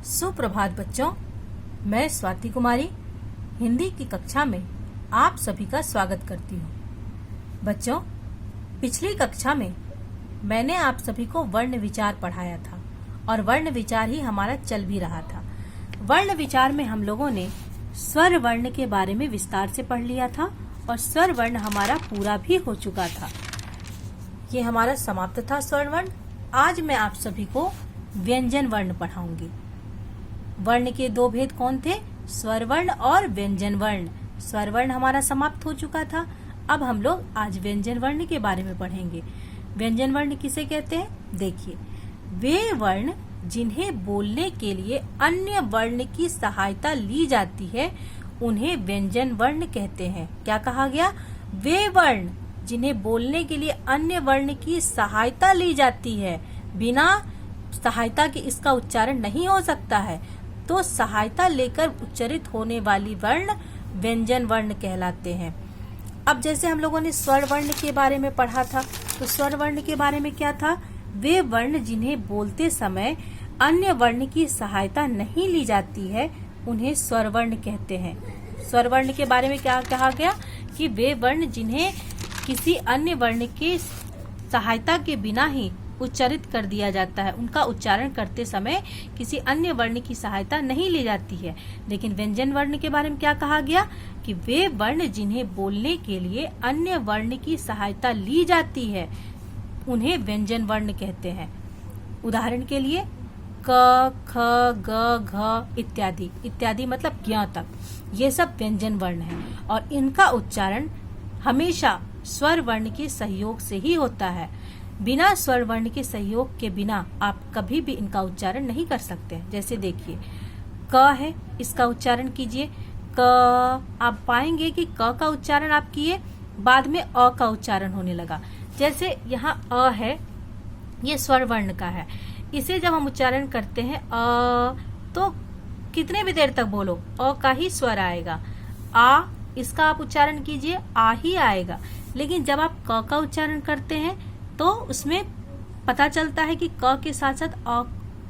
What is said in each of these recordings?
सुप्रभात बच्चों, मैं स्वाति कुमारी हिंदी की कक्षा में आप सभी का स्वागत करती हूँ। बच्चों, पिछली कक्षा में मैंने आप सभी को वर्ण विचार पढ़ाया था और वर्ण विचार ही हमारा चल भी रहा था। वर्ण विचार में हम लोगों ने स्वर वर्ण के बारे में विस्तार से पढ़ लिया था और स्वर वर्ण हमारा पूरा भी हो चुका था। ये हमारा समाप्त था स्वर वर्ण। आज मैं आप सभी को व्यंजन वर्ण पढ़ाऊंगी। वर्ण के दो भेद कौन थे? स्वर वर्ण और व्यंजन वर्ण। स्वर वर्ण हमारा समाप्त हो चुका था। अब हम लोग आज व्यंजन वर्ण के बारे में पढ़ेंगे। व्यंजन वर्ण किसे कहते हैं? देखिए, वे वर्ण जिन्हें बोलने के लिए अन्य वर्ण की सहायता ली जाती है उन्हें व्यंजन वर्ण कहते हैं। क्या कहा गया? वे वर्ण जिन्हें बोलने के लिए अन्य वर्ण की सहायता ली जाती है, बिना सहायता के इसका उच्चारण नहीं हो सकता है, तो सहायता लेकर उच्चारित होने वाली वर्ण व्यंजन वर्ण कहलाते हैं। अब जैसे हम लोगों ने स्वर वर्ण के बारे में पढ़ा था, तो स्वर वर्ण के बारे में क्या था? वे वर्ण जिन्हें बोलते समय अन्य वर्ण की सहायता नहीं ली जाती है उन्हें स्वर वर्ण कहते हैं। स्वर वर्ण के बारे में क्या कहा गया? कि वे वर्ण जिन्हें किसी अन्य वर्ण की सहायता के बिना ही उच्चारित कर दिया जाता है, उनका उच्चारण करते समय किसी अन्य वर्ण की सहायता नहीं ली जाती है। लेकिन व्यंजन वर्ण के बारे में क्या कहा गया? कि वे वर्ण जिन्हें बोलने के लिए अन्य वर्ण की सहायता ली जाती है उन्हें व्यंजन वर्ण कहते हैं। उदाहरण के लिए क, ख, ग, घ इत्यादि। इत्यादि मतलब ज्ञ तक, ये सब व्यंजन वर्ण हैं और इनका उच्चारण हमेशा स्वर वर्ण के सहयोग से ही होता है। बिना स्वर वर्ण के सहयोग के बिना आप कभी भी इनका उच्चारण नहीं कर सकते। जैसे देखिए, क है, इसका उच्चारण कीजिए। क, आप पाएंगे कि क का उच्चारण आप किए, बाद में अ का उच्चारण होने लगा। जैसे यहाँ अ है, ये स्वर वर्ण का है। इसे जब हम उच्चारण करते हैं तो कितने भी देर तक बोलो अ का ही स्वर आएगा। आ, इसका आप उच्चारण कीजिए, आ ही आएगा। लेकिन जब आप क का उच्चारण करते हैं तो उसमें पता चलता है कि क के साथ साथ अ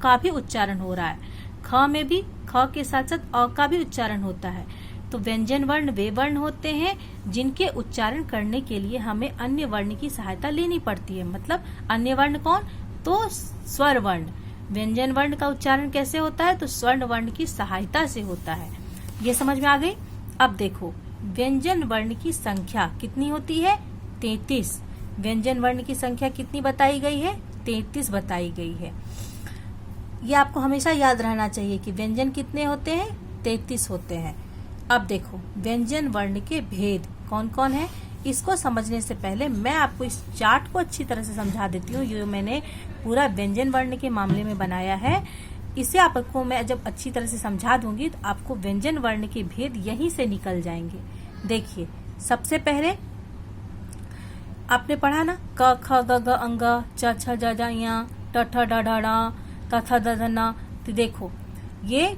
का भी उच्चारण हो रहा है। ख में भी ख के साथ साथ अ का भी उच्चारण होता है। तो व्यंजन वर्ण वे वर्ण होते हैं जिनके उच्चारण करने के लिए हमें अन्य वर्ण की सहायता लेनी पड़ती है। मतलब अन्य वर्ण कौन? तो स्वर वर्ण। व्यंजन वर्ण का उच्चारण कैसे होता है? तो स्वर्ण वर्ण की सहायता से होता है। ये समझ में आ गई? अब देखो, व्यंजन वर्ण की संख्या कितनी होती है? 33। व्यंजन वर्ण की संख्या कितनी बताई गई है? 33 बताई गई है। ये आपको हमेशा याद रहना चाहिए कि व्यंजन कितने होते हैं? 33 होते हैं। अब देखो, व्यंजन वर्ण के भेद कौन कौन है? इसको समझने से पहले मैं आपको इस चार्ट को अच्छी तरह से समझा देती हूँ। ये मैंने पूरा व्यंजन वर्ण के मामले में बनाया है। इसे आपको मैं जब अच्छी तरह से समझा दूंगी तो आपको व्यंजन वर्ण के भेद यहीं से निकल जाएंगे। देखिए, सबसे पहले आपने पढ़ा ना, क ख ग घ अंग, च छ ज ज ञ, ट ठ ड ढ ण, त थ द ध न। तो देखो, ये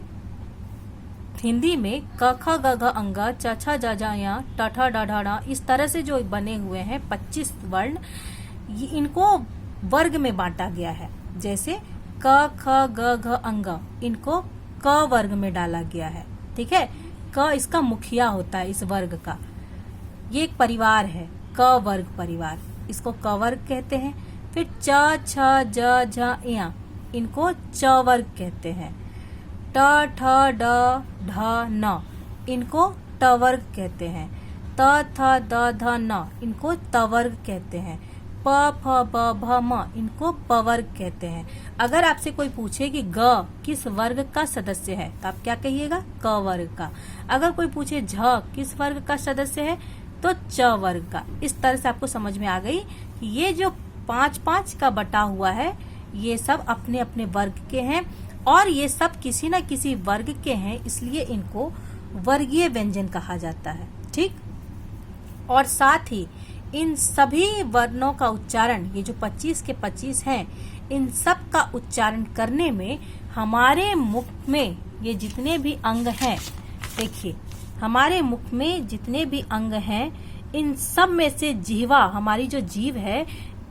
हिंदी में क ख ग घ अंग, च छ ज ज ञ, ट ठ ड ढ ण, इस तरह से जो बने हुए हैं 25 वर्ण, इनको वर्ग में बांटा गया है। जैसे क ख ग घ अंग, इनको क वर्ग में डाला गया है। ठीक है, क इसका मुखिया होता है इस वर्ग का। ये एक परिवार है, क वर्ग परिवार, इसको क वर्ग कहते हैं। फिर च छ ज झ ञ, इनको च वर्ग कहते हैं। ट ठ ड ढ न, इनको ट वर्ग कहते हैं। त थ द ध न, इनको त वर्ग कहते हैं। प फ ब भ म, इनको प वर्ग कहते हैं। अगर आपसे कोई पूछे कि ग किस वर्ग का सदस्य है तो आप क्या कहिएगा? क वर्ग का। अगर कोई पूछे झ किस वर्ग का सदस्य है तो च वर्ग का। इस तरह से आपको समझ में आ गई कि ये जो 5-5 का बटा हुआ है ये सब अपने अपने वर्ग के हैं और ये सब किसी न किसी वर्ग के हैं, इसलिए इनको वर्गीय व्यंजन कहा जाता है। ठीक, और साथ ही इन सभी वर्णों का उच्चारण, ये जो 25 के 25 हैं, इन सब का उच्चारण करने में हमारे मुख में ये जितने भी अंग हैं, देखिए हमारे मुख में जितने भी अंग हैं, इन सब में से जिह्वा, हमारी जो जीभ है,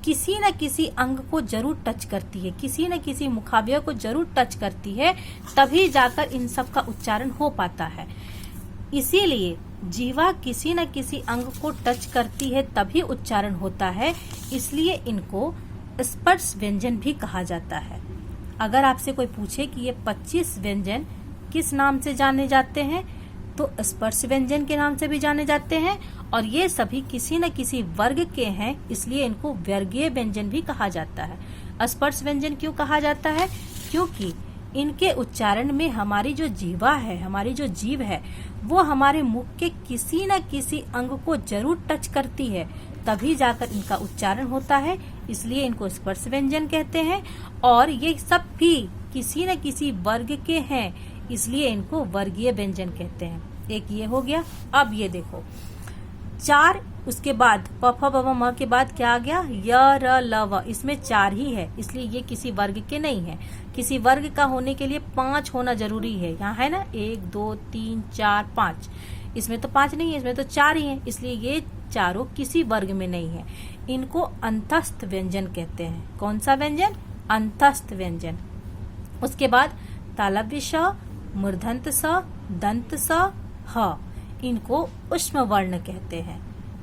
किसी न किसी अंग को जरूर टच करती है, किसी न किसी मुखावयव को जरूर टच करती है, तभी जाकर इन सब का उच्चारण हो पाता है। इसीलिए जीवा किसी न किसी अंग को टच करती है तभी उच्चारण होता है, इसलिए इनको स्पर्श व्यंजन भी कहा जाता है। अगर आपसे कोई पूछे कि ये 25 व्यंजन किस नाम से जाने जाते हैं, तो स्पर्श व्यंजन के नाम से भी जाने जाते हैं, और ये सभी किसी न किसी वर्ग के हैं, इसलिए इनको वर्गीय व्यंजन भी कहा जाता है। स्पर्श व्यंजन क्यों कहा जाता है? क्योंकि इनके उच्चारण में हमारी जो जीवा है, हमारी जो जीभ है, वो हमारे मुख के किसी न किसी अंग को जरूर टच करती है, तभी जाकर इनका उच्चारण होता है, इसलिए इनको स्पर्श व्यंजन कहते हैं। और ये सब भी किसी न किसी वर्ग के हैं, इसलिए इनको वर्गीय व्यंजन कहते हैं। एक ये हो गया। अब ये देखो 4, उसके बाद प फ ब भ म के बाद क्या आ गया? य र ल व। इसमें 4 ही है, इसलिए ये किसी वर्ग के नहीं है। किसी वर्ग का होने के लिए 5 होना जरूरी है। यहाँ है ना 1 2 3 4 5, इसमें तो 5 नहीं है, इसमें तो 4 ही है, इसलिए ये चारों किसी वर्ग में नहीं है। इनको अंतस्थ व्यंजन कहते हैं। कौन सा व्यंजन? अंतस्थ व्यंजन। उसके बाद तालव्य श, मूर्धन्त स, दंत स, ह, इनको ऊष्म वर्ण कहते हैं।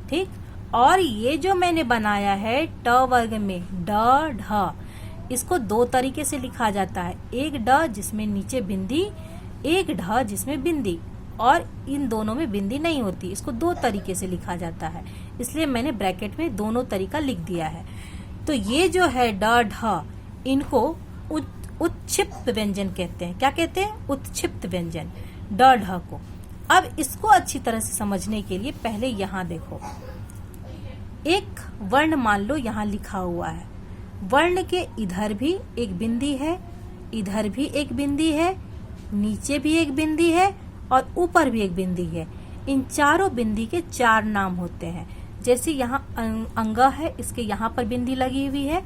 ठीक। और ये जो मैंने बनाया है ट वर्ग में ड ढ, इसको 2 तरीके से लिखा जाता है। एक ड जिसमें नीचे बिंदी, एक ढ जिसमें बिंदी, और इन दोनों में बिंदी नहीं होती। इसको 2 तरीके से लिखा जाता है, इसलिए मैंने ब्रैकेट में दोनों तरीका लिख दिया है। तो ये जो है ड ढ, इनको उत्क्षिप्त व्यंजन कहते हैं। क्या कहते हैं? उत्क्षिप्त व्यंजन, ड ढ को। अब इसको अच्छी तरह से समझने के लिए पहले यहाँ देखो, एक वर्ण मान लो यहाँ लिखा हुआ है। वर्ण के इधर भी एक बिंदी है, इधर भी एक बिंदी है, नीचे भी एक बिंदी है, और ऊपर भी एक बिंदी है। इन चारों बिंदी के 4 नाम होते हैं। जैसे यहाँ अंग है, इसके यहाँ पर बिंदी लगी हुई है,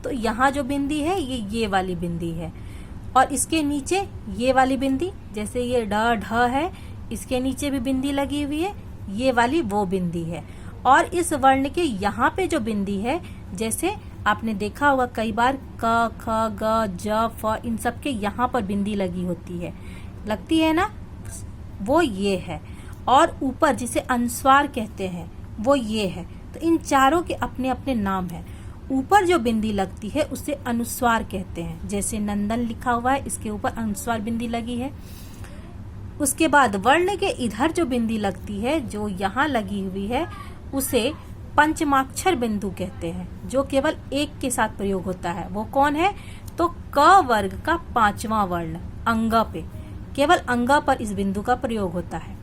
तो यहाँ जो बिंदी है ये वाली बिंदी है, और इसके नीचे ये वाली बिंदी, जैसे ये ड ढ है, इसके नीचे भी बिंदी लगी हुई है, ये वाली वो बिंदी है। और इस वर्ण के यहाँ पे जो बिंदी है, जैसे आपने देखा होगा कई बार क ख ग ज फ, इन सब के यहाँ पर बिंदी लगी होती है, लगती है ना, वो ये है। और ऊपर जिसे अनुस्वार कहते हैं, वो ये है। तो इन चारों के अपने अपने नाम हैं। ऊपर जो बिंदी लगती है उसे अनुस्वार कहते हैं। जैसे नंदन लिखा हुआ है, इसके ऊपर अनुस्वार बिंदी लगी है। उसके बाद वर्ण के इधर जो बिंदी लगती है, जो यहाँ लगी हुई है, उसे पंचमाक्षर बिंदु कहते हैं, जो केवल एक के साथ प्रयोग होता है। वो कौन है? तो क वर्ग का 5वां वर्ण अंग पे, केवल अंग पर इस बिंदु का प्रयोग होता है।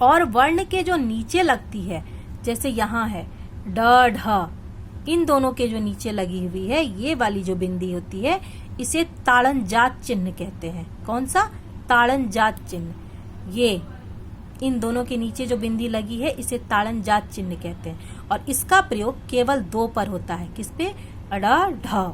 और वर्ण के जो नीचे लगती है, जैसे यहाँ है ड ढ, इन दोनों के जो नीचे लगी हुई है, ये वाली जो बिंदी होती है, इसे ताड़न जात चिन्ह कहते हैं। कौन सा? ताड़न जात चिन्ह। ये इन दोनों के नीचे जो बिंदी लगी है, इसे ताड़न जात चिन्ह कहते हैं। और इसका प्रयोग केवल 2 पर होता है। किस पे? अड़ा ढ,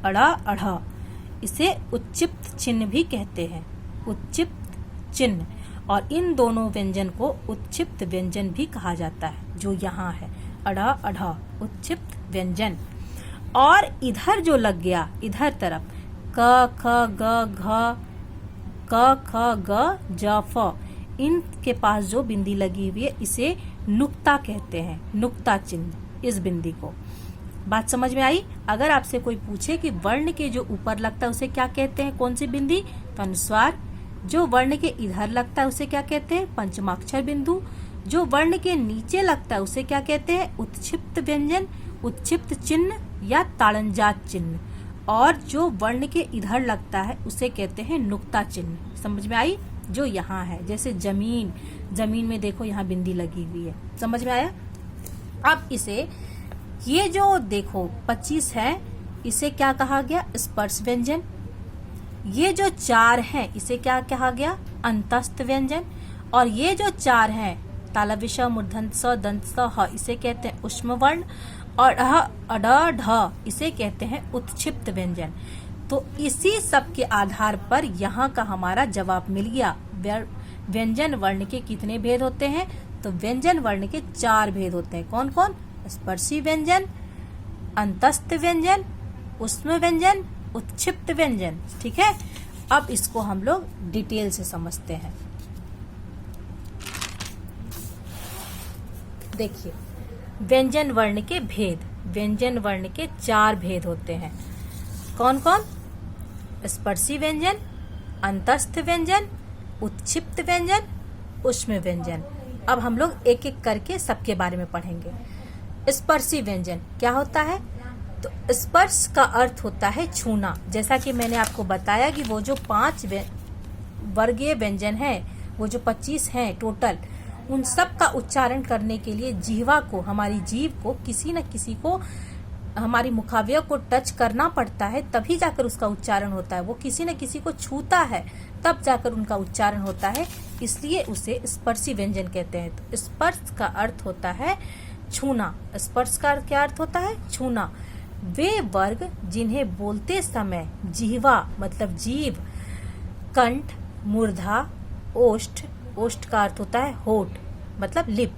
अड़ा अढ़। इसे उच्चिप्त चिन्ह भी कहते हैं, उच्चिप्त चिन्ह। और इन दोनों व्यंजन को उत्क्षिप्त व्यंजन भी कहा जाता है, जो यहाँ है अड़ा अढ़, उत्क्षिप्त व्यंजन। और इधर जो लग गया, इधर तरफ क ख ग घ, क ख ग ज फ, इनके पास जो बिंदी लगी हुई है, इसे नुक्ता कहते हैं, नुक्ता चिन्ह, इस बिंदी को। बात समझ में आई? अगर आपसे कोई पूछे कि वर्ण के जो ऊपर लगता है उसे क्या कहते हैं, कौन सी बिंदी, तो अनुस्वार। जो वर्ण के इधर लगता है उसे क्या कहते हैं, पंचमाक्षर बिंदु। जो वर्ण के नीचे लगता है उसे क्या कहते हैं, उत्क्षिप्त व्यंजन, उत्क्षिप्त चिन्ह या ताड़नजात चिन्ह। और जो वर्ण के इधर लगता है उसे कहते हैं नुक्ता चिन्ह। समझ में आई? जो यहाँ है, जैसे जमीन, जमीन में देखो यहाँ बिंदी लगी हुई है। समझ में आया? अब इसे, ये जो देखो 25 है, इसे क्या कहा गया, स्पर्श व्यंजन। ये जो 4 हैं, इसे क्या कहा गया, अंतस्थ व्यंजन। और ये जो 4 हैं, तालव्य श, मूर्धन्य स, दंत स, ह, इसे कहते हैं ऊष्म वर्ण। और अड ढ, इसे कहते हैं उत्क्षिप्त व्यंजन। तो इसी सब के आधार पर यहाँ का हमारा जवाब मिल गया। व्यंजन वर्ण के कितने भेद होते हैं? तो व्यंजन वर्ण के 4 भेद होते हैं। कौन कौन? स्पर्शी व्यंजन, अंतस्थ व्यंजन, ऊष्म व्यंजन, उत्क्षिप्त व्यंजन। ठीक है, अब इसको हम लोग डिटेल से समझते हैं। देखिए, व्यंजन वर्ण के भेद। व्यंजन वर्ण के 4 भेद होते हैं। कौन कौन? स्पर्शी व्यंजन, अंतस्थ व्यंजन, उत्क्षिप्त व्यंजन, ऊष्म व्यंजन। अब हम लोग एक एक करके सबके बारे में पढ़ेंगे। स्पर्शी व्यंजन क्या होता है? तो स्पर्श का अर्थ होता है छूना। जैसा कि मैंने आपको बताया कि वो जो 5 वर्गीय व्यंजन है, वो जो 25 हैं टोटल, उन सब का उच्चारण करने के लिए जिह्वा को, हमारी जीभ को किसी न किसी को, हमारी मुखावयव को टच करना पड़ता है, तभी जाकर उसका उच्चारण होता है। वो किसी न किसी को छूता है तब जाकर उनका उच्चारण होता है, इसलिए उसे स्पर्शी व्यंजन कहते हैं। तो स्पर्श का अर्थ होता है छूना। स्पर्श का क्या अर्थ होता है? छूना। वे वर्ग जिन्हें बोलते समय जिह्वा मतलब जीभ, कंठ, मूर्धा, ओष्ठ, ओष्ठ का अर्थ होता है होठ मतलब लिप,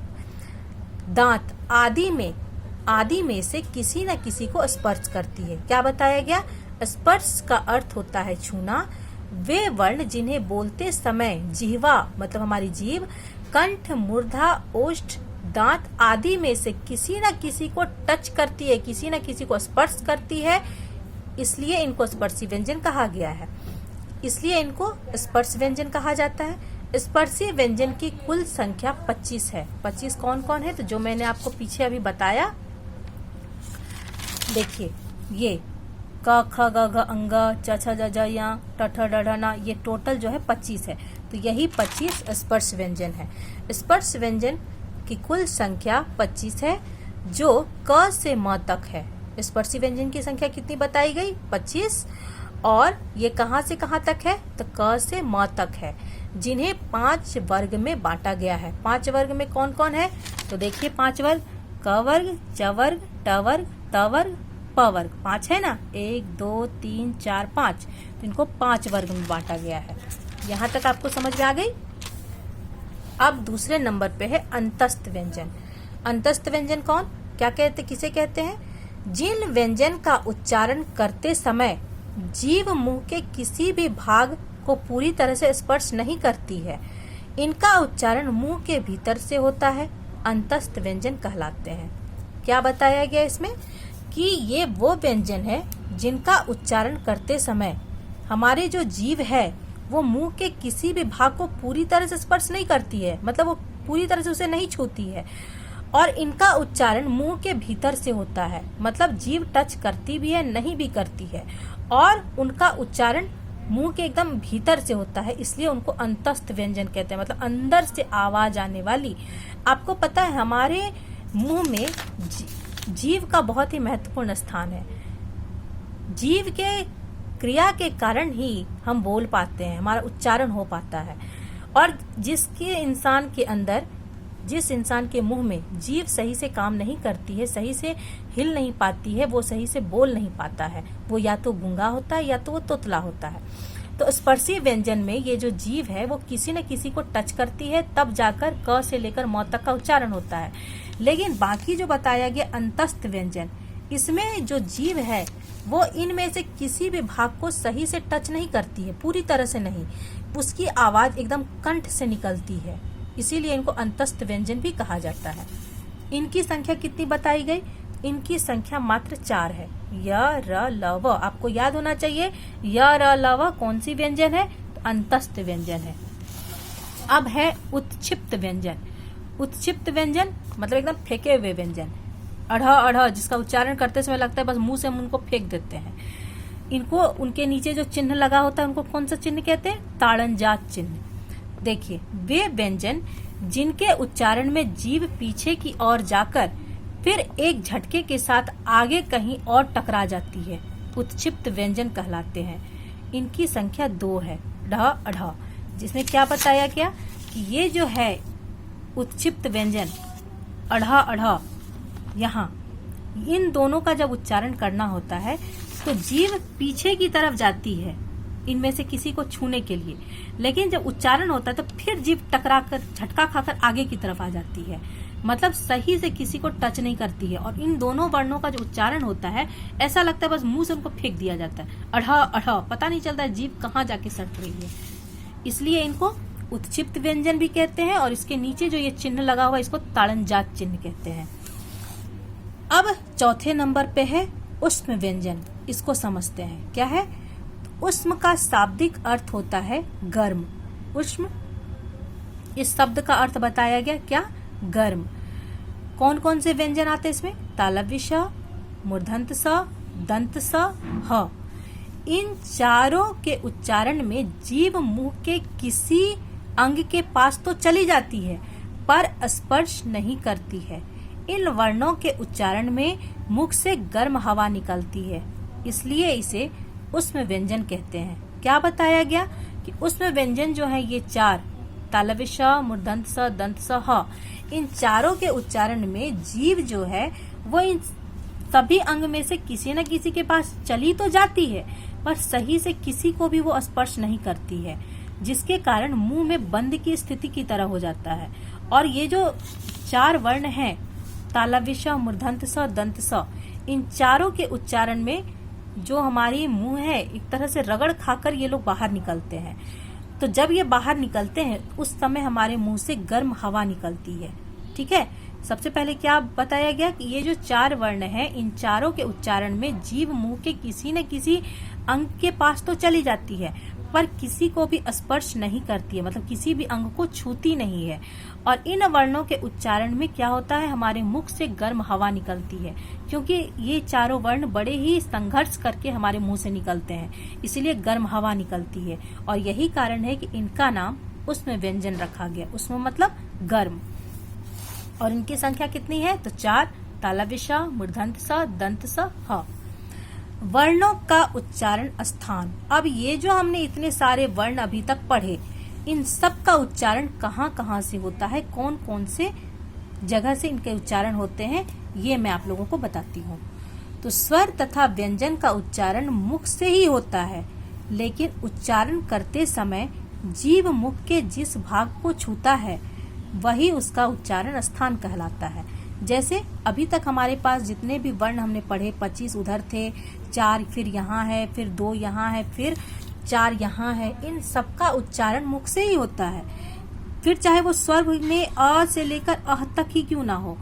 दांत आदि में से किसी न किसी को स्पर्श करती है। क्या बताया गया? स्पर्श का अर्थ होता है छूना। वे वर्ण जिन्हें बोलते समय जिह्वा मतलब हमारी जीभ, कंठ, मूर्धा, ओष्ठ, दांत आदि में से किसी न किसी को टच करती है, किसी न किसी को स्पर्श करती है, इसलिए इनको स्पर्शी व्यंजन कहा गया है। इसलिए इनको स्पर्श व्यंजन कहा जाता है। स्पर्शी व्यंजन की कुल संख्या 25 है। 25 कौन कौन है? तो जो मैंने आपको पीछे अभी बताया, देखिए, ये क ख ग घ अंग, च छ ज ज य, ट ठ ड ढ न, ये टोटल जो है 25 है। तो यही 25 स्पर्श व्यंजन है। स्पर्श व्यंजन की कुल संख्या 25 है, जो क से म तक है। स्पर्शी व्यंजन की संख्या कितनी बताई गई? 25। और ये कहाँ से कहाँ तक है? तो क से म तक है, जिन्हें 5 वर्ग में बांटा गया है। 5 वर्ग में कौन कौन है? तो देखिए 5 वर्ग, क वर्ग, च वर्ग, ट वर्ग, त वर्ग, प वर्ग। 5 है ना? 1 2 3 4 5। तो इनको 5 वर्ग में बांटा गया है। यहाँ तक आपको समझ में आ गई? अब दूसरे नंबर पे है अंतस्थ व्यंजन। अंतस्थ व्यंजन कौन? क्या कहते, किसे कहते हैं? जिन व्यंजन का उच्चारण करते समय जीभ मुंह के किसी भी भाग को पूरी तरह से स्पर्श नहीं करती है, इनका उच्चारण मुंह के भीतर से होता है, अंतस्थ व्यंजन कहलाते हैं। क्या बताया गया इसमें? कि ये वो व्यंजन है जिनका उच्चारण करते समय हमारे जो जीभ है वो मुंह के किसी भी भाग को पूरी तरह से स्पर्श नहीं करती है, मतलब वो पूरी तरह से उसे नहीं छूती है, और इनका उच्चारण मुंह के भीतर से होता है, मतलब जीभ टच करती भी है, नहीं भी करती है, और उनका उच्चारण मुंह के एकदम भीतर से होता है, इसलिए उनको अंतस्थ व्यंजन कहते हैं, मतलब अंदर से आवाज आने वाली। आपको पता है हमारे मुंह में जीभ का बहुत ही महत्वपूर्ण स्थान है। जीभ के क्रिया के कारण ही हम बोल पाते हैं, हमारा उच्चारण हो पाता है। और जिस इंसान के मुंह में जीभ सही से काम नहीं करती है, सही से हिल नहीं पाती है, वो सही से बोल नहीं पाता है, वो या तो गूंगा होता है या तो वो तोतला होता है। तो स्पर्शी व्यंजन में ये जो जीभ है वो किसी न किसी को टच करती है, तब जाकर क से लेकर म तक का उच्चारण होता है। लेकिन बाकी जो बताया गया अंतस्थ व्यंजन, इसमें जो जीभ है वो इनमें से किसी भी भाग को सही से टच नहीं करती है, पूरी तरह से नहीं, उसकी आवाज एकदम कंठ से निकलती है, इसीलिए इनको अंतस्थ व्यंजन भी कहा जाता है। इनकी संख्या कितनी बताई गई? इनकी संख्या मात्र 4 है। य र ल व, आपको याद होना चाहिए य र ल व कौन सी व्यंजन है? तो अंतस्थ व्यंजन है। अब है उत्क्षिप्त व्यंजन। उत्क्षिप्त व्यंजन मतलब एकदम फेंके हुए व्यंजन, अढ़ जिसका उच्चारण करते समय लगता है बस मुंह से हम उनको फेंक देते हैं। इनको, उनके नीचे जो चिन्ह लगा होता है उनको कौन सा चिन्ह कहते हैं? ताड़नजात चिन्ह। देखिए, वे व्यंजन जिनके उच्चारण में जीभ पीछे की ओर जाकर फिर एक झटके के साथ आगे कहीं और टकरा जाती है, उत्क्षिप्त व्यंजन कहलाते हैं। इनकी संख्या 2 है, ढ अढ़, जिसमें क्या बताया गया कि ये जो है उत्क्षिप्त व्यंजन अढ़ अढ़, यहाँ इन दोनों का जब उच्चारण करना होता है तो जीभ पीछे की तरफ जाती है इनमें से किसी को छूने के लिए, लेकिन जब उच्चारण होता है तो फिर जीभ टकरा कर, झटका खाकर आगे की तरफ आ जाती है। मतलब सही से किसी को टच नहीं करती है। और इन दोनों वर्णों का जो उच्चारण होता है ऐसा लगता है बस मुंह से उनको फेंक दिया जाता है, अढ़ा अढ़ा, पता नहीं चलता है जीभ कहाँ जाके सट रही है। इसलिए इनको उत्क्षिप्त व्यंजन भी कहते हैं। और इसके नीचे जो ये चिन्ह लगा हुआ है इसको ताड़नजात चिन्ह कहते हैं। अब चौथे नंबर पे है ऊष्म व्यंजन। इसको समझते हैं क्या है। ऊष्म का शाब्दिक अर्थ होता है गर्म। ऊष्म, इस शब्द का अर्थ बताया गया क्या, गर्म। कौन कौन से व्यंजन आते हैं इसमें, तालव्य श, मूर्धन्त स, दंत स, ह। इन चारों के उच्चारण में जीभ मुंह के किसी अंग के पास तो चली जाती है पर स्पर्श नहीं करती है। इन वर्णों के उच्चारण में मुख से गर्म हवा निकलती है, इसलिए इसे ऊष्म व्यंजन कहते हैं। क्या बताया गया कि ऊष्म व्यंजन जो है ये चार, तालव्य श, मूर्धन्त स, दंत स, ह, इन चारों के उच्चारण में जीभ जो है वो इन सभी अंग में से किसी न किसी के पास चली तो जाती है पर सही से किसी को भी वो स्पर्श नहीं करती है, जिसके कारण मुंह में बंद की स्थिति की तरह हो जाता है। और ये जो चार वर्ण हैं, तालव्य श, मूर्धन्त स, दंत स, इन चारों के उच्चारण में जो हमारी मुंह है एक तरह से रगड़ खाकर ये लोग बाहर निकलते हैं। तो जब ये बाहर निकलते हैं उस समय हमारे मुंह से गर्म हवा निकलती है। ठीक है, सबसे पहले क्या बताया गया कि ये जो चार वर्ण हैं इन चारों के उच्चारण में जीभ मुंह के किसी न किसी अंग के पास तो चली जाती है पर किसी को भी स्पर्श नहीं करती है, मतलब किसी भी अंग को छूती नहीं है। और इन वर्णों के उच्चारण में क्या होता है, हमारे मुख से गर्म हवा निकलती है, क्योंकि ये चारों वर्ण बड़े ही संघर्ष करके हमारे मुंह से निकलते हैं, इसलिए गर्म हवा निकलती है। और यही कारण है कि इनका नाम ऊष्म व्यंजन रखा गया। ऊष्म मतलब गर्म। और इनकी संख्या कितनी है, तो चार, तालव्य श, मूर्धन्त स, दंत स, ह। वर्णों का उच्चारण स्थान। अब ये जो हमने इतने सारे वर्ण अभी तक पढ़े, इन सब का उच्चारण कहाँ कहाँ से होता है, कौन कौन से जगह से इनके उच्चारण होते हैं, ये मैं आप लोगों को बताती हूँ। तो स्वर तथा व्यंजन का उच्चारण मुख से ही होता है, लेकिन उच्चारण करते समय जीभ मुख के जिस भाग को छूता है वही उसका उच्चारण स्थान कहलाता है। जैसे अभी तक हमारे पास जितने भी वर्ण हमने पढ़े, 25 उधर थे, 4 फिर यहाँ है, फिर 2 यहाँ है, फिर 4 यहाँ है, इन सबका उच्चारण मुख से ही होता है। फिर चाहे वो स्वर में अ से लेकर अह तक ही क्यों ना हो,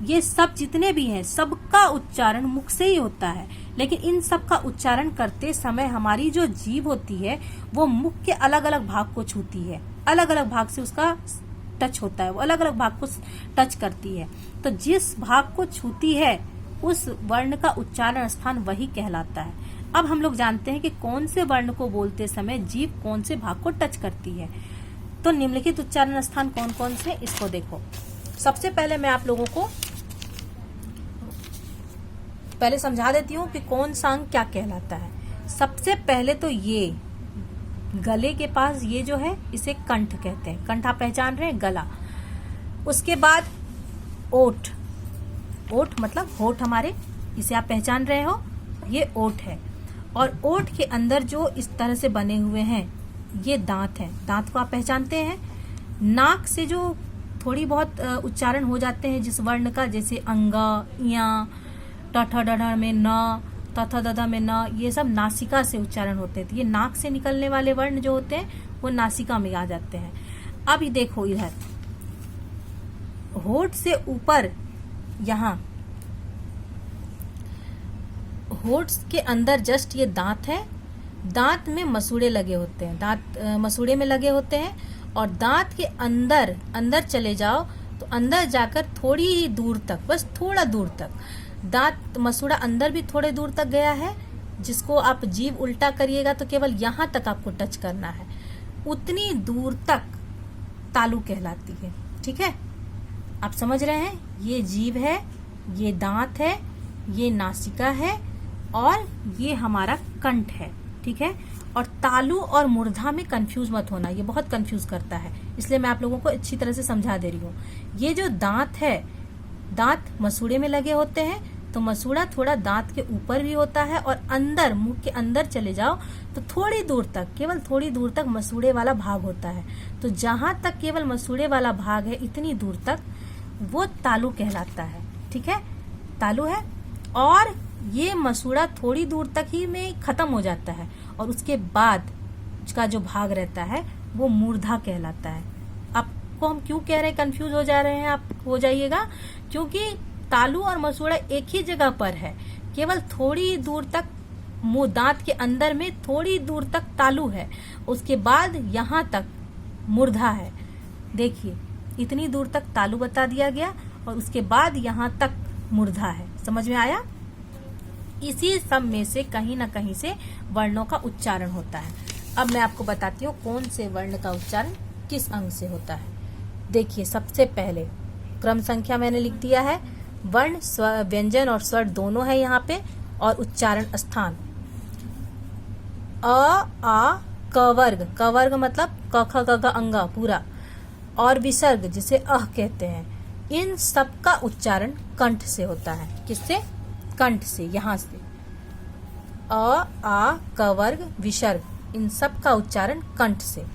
ये सब जितने भी हैं सबका उच्चारण मुख से ही होता है। लेकिन इन सब का उच्चारण करते समय हमारी जो जीभ होती है वो मुख के अलग अलग भाग को छूती है, अलग अलग भाग से उसका टच होता है, वो अलग अलग भाग को टच करती है। तो जिस भाग को छूती है उस वर्ण का उच्चारण स्थान वही कहलाता है। अब हम लोग जानते हैं कि कौन से वर्ण को बोलते समय जीभ कौन से भाग को टच करती है। तो निम्नलिखित उच्चारण स्थान कौन कौन से, इसको देखो। सबसे पहले मैं आप लोगों को पहले समझा देती हूँ कि कौन सा अंग क्या कहलाता है। सबसे पहले तो ये गले के पास ये जो है इसे कंठ कहते हैं, कंठ आप पहचान रहे हैं, गला। उसके बाद ओठ, ओठ मतलब होठ हमारे, इसे आप पहचान रहे हो, ये ओठ है। और ओठ के अंदर जो इस तरह से बने हुए हैं ये दांत हैं, दांत को आप पहचानते हैं। नाक से जो थोड़ी बहुत उच्चारण हो जाते हैं जिस वर्ण का, जैसे अंगा, या, ठ ड में न, तथा दधा में न, ये सब नासिका से उच्चारण होते हैं। तो ये नाक से निकलने वाले वर्ण जो होते हैं वो नासिका में आ जाते हैं। अब ये देखो इधर होठ से ऊपर, यहाँ होठ के अंदर जस्ट ये दांत है, दांत में मसूड़े लगे होते हैं, दांत मसूड़े में लगे होते हैं। और दांत के अंदर अंदर चले जाओ तो अंदर जाकर थोड़ी ही दूर तक, बस थोड़ा दूर तक, दांत मसूड़ा अंदर भी थोड़े दूर तक गया है, जिसको आप जीभ उल्टा करिएगा तो केवल यहाँ तक आपको टच करना है, उतनी दूर तक तालु कहलाती है। ठीक है, आप समझ रहे हैं, ये जीभ है, ये दांत है, ये नासिका है और ये हमारा कंठ है। ठीक है, और तालु और मूर्धा में कंफ्यूज मत होना, ये बहुत कंफ्यूज करता है, इसलिए मैं आप लोगों को अच्छी तरह से समझा दे रही हूँ। ये जो दांत है, दांत मसूड़े में लगे होते हैं, तो मसूड़ा थोड़ा दांत के ऊपर भी होता है, और अंदर मुंह के अंदर चले जाओ तो थोड़ी दूर तक, केवल थोड़ी दूर तक मसूड़े वाला भाग होता है। तो जहां तक केवल मसूड़े वाला भाग है इतनी दूर तक वो तालु कहलाता है। ठीक है, तालु है। और ये मसूड़ा थोड़ी दूर तक ही में खत्म हो जाता है और उसके बाद उसका जो भाग रहता है वो मूर्धा कहलाता है। आपको हम क्यों कह रहे हैं, कंफ्यूज हो जा रहे हैं आप, हो जाइएगा, क्योंकि तालु और मसूड़ा एक ही जगह पर है, केवल थोड़ी दूर तक मुंह दांत के अंदर में थोड़ी दूर तक तालु है, उसके बाद यहाँ तक मूर्धा है। देखिए इतनी दूर तक तालु बता दिया गया और उसके बाद यहाँ तक मूर्धा है। समझ में आया? इसी सब में से कहीं ना कहीं से वर्णों का उच्चारण होता है। अब मैं आपको बताती हूँ कौन से वर्ण का उच्चारण किस अंग से होता है। देखिए सबसे पहले क्रम संख्या मैंने लिख दिया है, वर्ण व्यंजन और स्वर दोनों है यहाँ पे, और उच्चारण स्थान अ आ क वर्ग, क वर्ग मतलब क ख ग घ अंगा पूरा, और विसर्ग जिसे अह कहते हैं, इन सब का उच्चारण कंठ से होता है। किससे? कंठ से, यहाँ से अ आ क वर्ग विसर्ग, इन सब का उच्चारण कंठ से।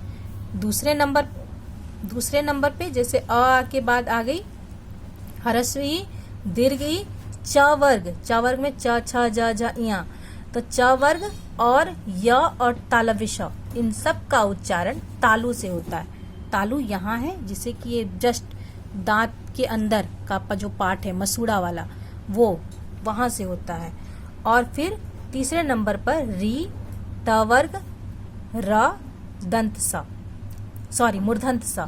दूसरे नंबर पे जैसे अ के बाद आ गई ह्रस्व ई, दीर्घ ई, च वर्ग में च छ ज झ इया, तो च वर्ग और य और तालव्य श, इन सब का उच्चारण तालु से होता है। तालु यहाँ है, जिसे कि ये जस्ट दांत के अंदर का जो पार्ट है मसूड़ा वाला, वो वहां से होता है। और फिर तीसरे नंबर पर री, त वर्ग, र, दंत स, सॉरी मूर्धन्त स,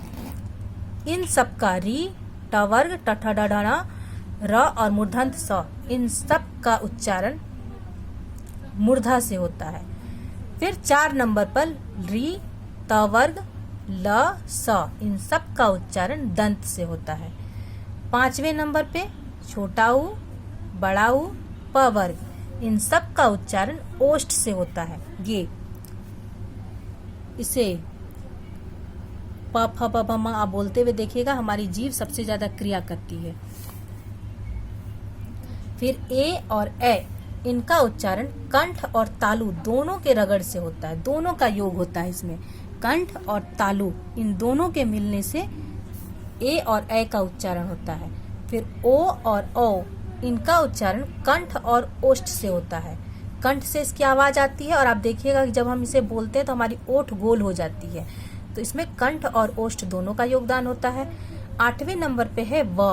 इन सब का री, ट वर्ग, ट ठ ड ढ ण, र और मूर्धन्त स, इन सब का उच्चारण मूर्धा से होता है। फिर 4 नंबर पर री, त वर्ग, ल, स, इन सब का उच्चारण दंत से होता है। 5वें नंबर पे छोटा ऊ, बड़ा ऊ, प वर्ग, इन सब का उच्चारण ओष्ठ से होता है। ये इसे प फ प भ म आप बोलते हुए देखिएगा, हमारी जीभ सबसे ज्यादा क्रिया करती है। फिर ए और ए, इनका उच्चारण कंठ और तालु दोनों के रगड़ से होता है, दोनों का योग होता है इसमें। कंठ और तालु इन दोनों के मिलने से ए और ए का उच्चारण होता है। फिर ओ और औ, इनका उच्चारण कंठ और ओष्ठ से होता है। कंठ से इसकी आवाज आती है और आप देखिएगा कि जब हम इसे बोलते हैं तो हमारी ओठ गोल हो जाती है, तो इसमें कंठ और ओष्ठ दोनों का योगदान होता है। 8वें नंबर पे है व।